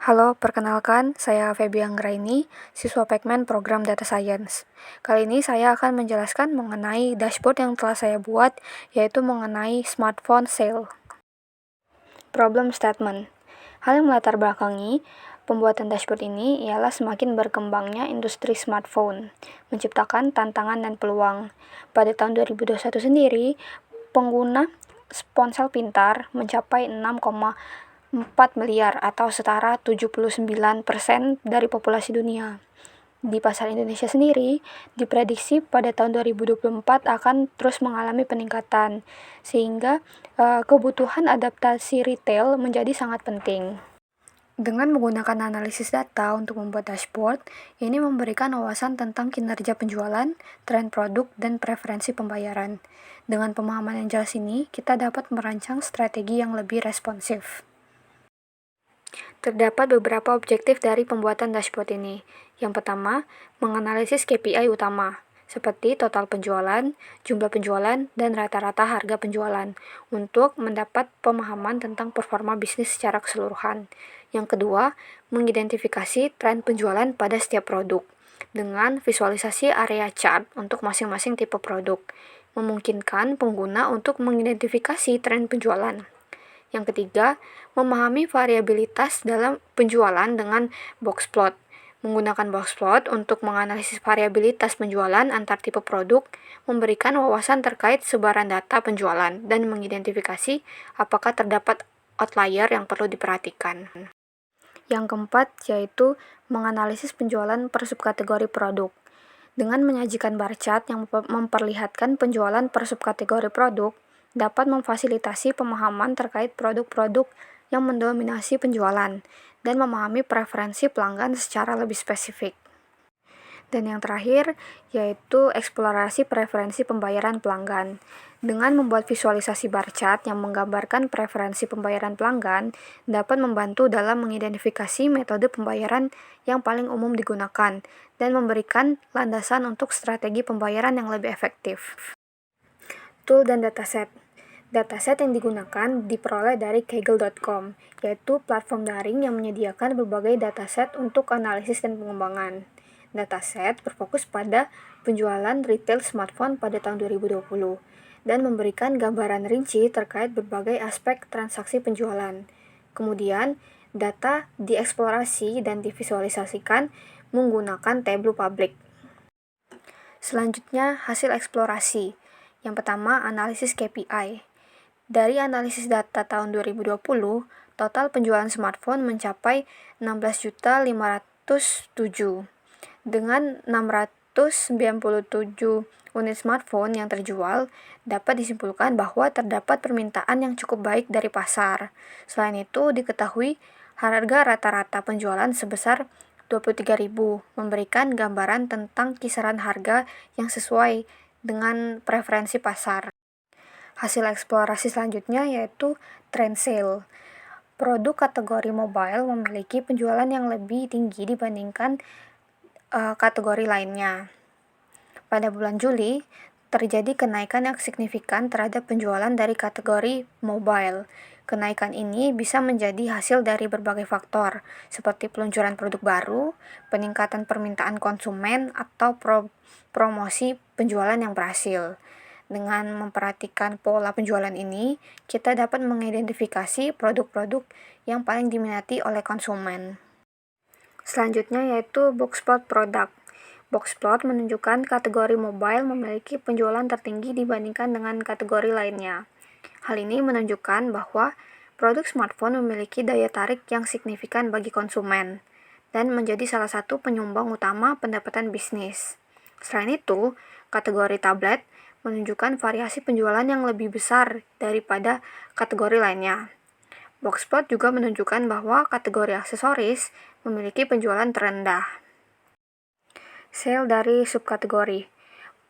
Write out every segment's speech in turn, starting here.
Halo, perkenalkan, saya Feby Anggraini, siswa Pekmen Program Data Science. Kali ini saya akan menjelaskan mengenai dashboard yang telah saya buat, yaitu mengenai smartphone sale. Problem statement. Hal yang melatar belakangi pembuatan dashboard ini ialah semakin berkembangnya industri smartphone, menciptakan tantangan dan peluang. Pada tahun 2021 sendiri, pengguna ponsel pintar mencapai 6,4 miliar atau setara 79% dari populasi dunia. Di pasar Indonesia sendiri, diprediksi pada tahun 2024 akan terus mengalami peningkatan, sehingga kebutuhan adaptasi retail menjadi sangat penting. Dengan menggunakan analisis data untuk membuat dashboard, ini memberikan wawasan tentang kinerja penjualan, tren produk, dan preferensi pembayaran. Dengan pemahaman yang jelas ini, kita dapat merancang strategi yang lebih responsif. Terdapat beberapa objektif dari pembuatan dashboard ini. Yang pertama, menganalisis KPI utama, seperti total penjualan, jumlah penjualan, dan rata-rata harga penjualan, untuk mendapat pemahaman tentang performa bisnis secara keseluruhan. Yang kedua, mengidentifikasi tren penjualan pada setiap produk, dengan visualisasi area chart untuk masing-masing tipe produk, memungkinkan pengguna untuk mengidentifikasi tren penjualan. Yang ketiga, memahami variabilitas dalam penjualan dengan box plot. Menggunakan box plot untuk menganalisis variabilitas penjualan antar tipe produk, memberikan wawasan terkait sebaran data penjualan, dan mengidentifikasi apakah terdapat outlier yang perlu diperhatikan. Yang keempat, yaitu menganalisis penjualan per subkategori produk. Dengan menyajikan bar chart yang memperlihatkan penjualan per subkategori produk, dapat memfasilitasi pemahaman terkait produk-produk yang mendominasi penjualan dan memahami preferensi pelanggan secara lebih spesifik. Dan yang terakhir, yaitu eksplorasi preferensi pembayaran pelanggan. Dengan membuat visualisasi bar chart yang menggambarkan preferensi pembayaran pelanggan, dapat membantu dalam mengidentifikasi metode pembayaran yang paling umum digunakan dan memberikan landasan untuk strategi pembayaran yang lebih efektif. Tool dan dataset. Dataset yang digunakan diperoleh dari kaggle.com, yaitu platform daring yang menyediakan berbagai dataset untuk analisis dan pengembangan. Dataset berfokus pada penjualan retail smartphone pada tahun 2020 dan memberikan gambaran rinci terkait berbagai aspek transaksi penjualan. Kemudian, data dieksplorasi dan divisualisasikan menggunakan tableau publik. Selanjutnya, hasil eksplorasi. Yang pertama, analisis KPI. Dari analisis data tahun 2020, total penjualan smartphone mencapai 16.507. Dengan 697 unit smartphone yang terjual, dapat disimpulkan bahwa terdapat permintaan yang cukup baik dari pasar. Selain itu, diketahui harga rata-rata penjualan sebesar 23.000, memberikan gambaran tentang kisaran harga yang sesuai dengan preferensi pasar. Hasil eksplorasi selanjutnya yaitu trend sale. Produk kategori mobile memiliki penjualan yang lebih tinggi dibandingkan kategori lainnya. Pada bulan Juli, terjadi kenaikan yang signifikan terhadap penjualan dari kategori mobile. Kenaikan ini bisa menjadi hasil dari berbagai faktor, seperti peluncuran produk baru, peningkatan permintaan konsumen, atau promosi penjualan yang berhasil. Dengan memperhatikan pola penjualan ini, kita dapat mengidentifikasi produk-produk yang paling diminati oleh konsumen. Selanjutnya yaitu boxplot produk. Boxplot menunjukkan kategori mobile memiliki penjualan tertinggi dibandingkan dengan kategori lainnya. Hal ini menunjukkan bahwa produk smartphone memiliki daya tarik yang signifikan bagi konsumen dan menjadi salah satu penyumbang utama pendapatan bisnis. Selain itu, kategori tablet menunjukkan variasi penjualan yang lebih besar daripada kategori lainnya. Boxplot juga menunjukkan bahwa kategori aksesoris memiliki penjualan terendah. Sale dari subkategori.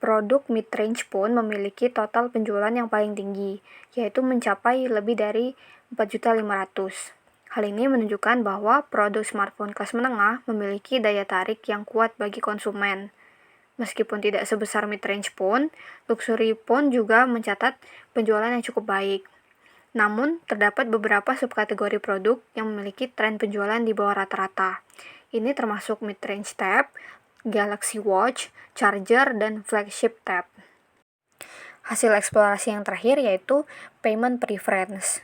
Produk mid-range pun memiliki total penjualan yang paling tinggi, yaitu mencapai lebih dari 4.500.000. Hal ini menunjukkan bahwa produk smartphone kelas menengah memiliki daya tarik yang kuat bagi konsumen. Meskipun tidak sebesar mid-range pun, luxury pun juga mencatat penjualan yang cukup baik. Namun, terdapat beberapa subkategori produk yang memiliki tren penjualan di bawah rata-rata. Ini termasuk mid-range tab, Galaxy Watch, charger, dan flagship tab. Hasil eksplorasi yang terakhir yaitu payment preference.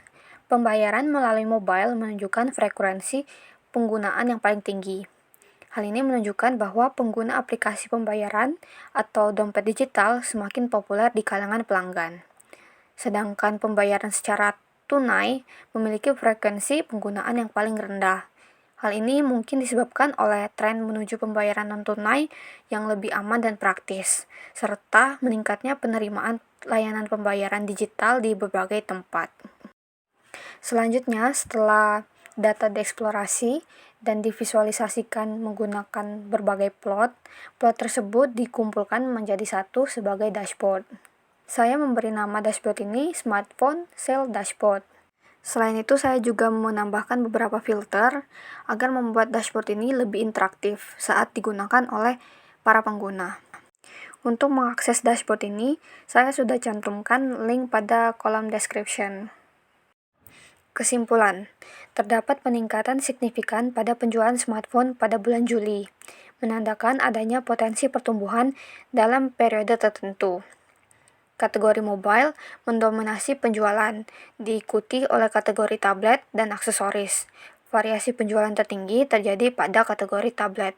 Pembayaran melalui mobile menunjukkan frekuensi penggunaan yang paling tinggi. Hal ini menunjukkan bahwa pengguna aplikasi pembayaran atau dompet digital semakin populer di kalangan pelanggan. Sedangkan pembayaran secara tunai memiliki frekuensi penggunaan yang paling rendah. Hal ini mungkin disebabkan oleh tren menuju pembayaran non-tunai yang lebih aman dan praktis, serta meningkatnya penerimaan layanan pembayaran digital di berbagai tempat. Selanjutnya, setelah data dieksplorasi dan divisualisasikan menggunakan berbagai plot tersebut dikumpulkan menjadi satu sebagai dashboard. Saya memberi nama dashboard ini Smartphone Sale Dashboard. Selain itu, saya juga menambahkan beberapa filter agar membuat dashboard ini lebih interaktif saat digunakan oleh para pengguna. Untuk mengakses dashboard ini, saya sudah cantumkan link pada kolom description. Kesimpulan, terdapat peningkatan signifikan pada penjualan smartphone pada bulan Juli, menandakan adanya potensi pertumbuhan dalam periode tertentu. Kategori mobile mendominasi penjualan, diikuti oleh kategori tablet dan aksesoris. Variasi penjualan tertinggi terjadi pada kategori tablet.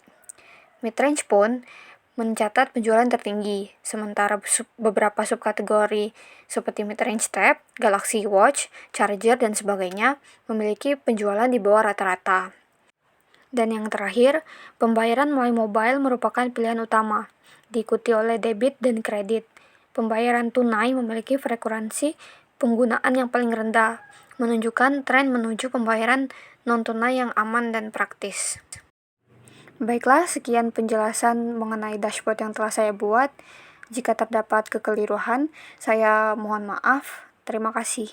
Mid-range phone mencatat penjualan tertinggi, sementara beberapa subkategori seperti mid-range tab, Galaxy Watch, charger, dan sebagainya memiliki penjualan di bawah rata-rata. Dan yang terakhir, pembayaran melalui mobile merupakan pilihan utama, diikuti oleh debit dan kredit. Pembayaran tunai memiliki frekuensi penggunaan yang paling rendah, menunjukkan tren menuju pembayaran non-tunai yang aman dan praktis. Baiklah, sekian penjelasan mengenai dashboard yang telah saya buat. Jika terdapat kekeliruan, saya mohon maaf. Terima kasih.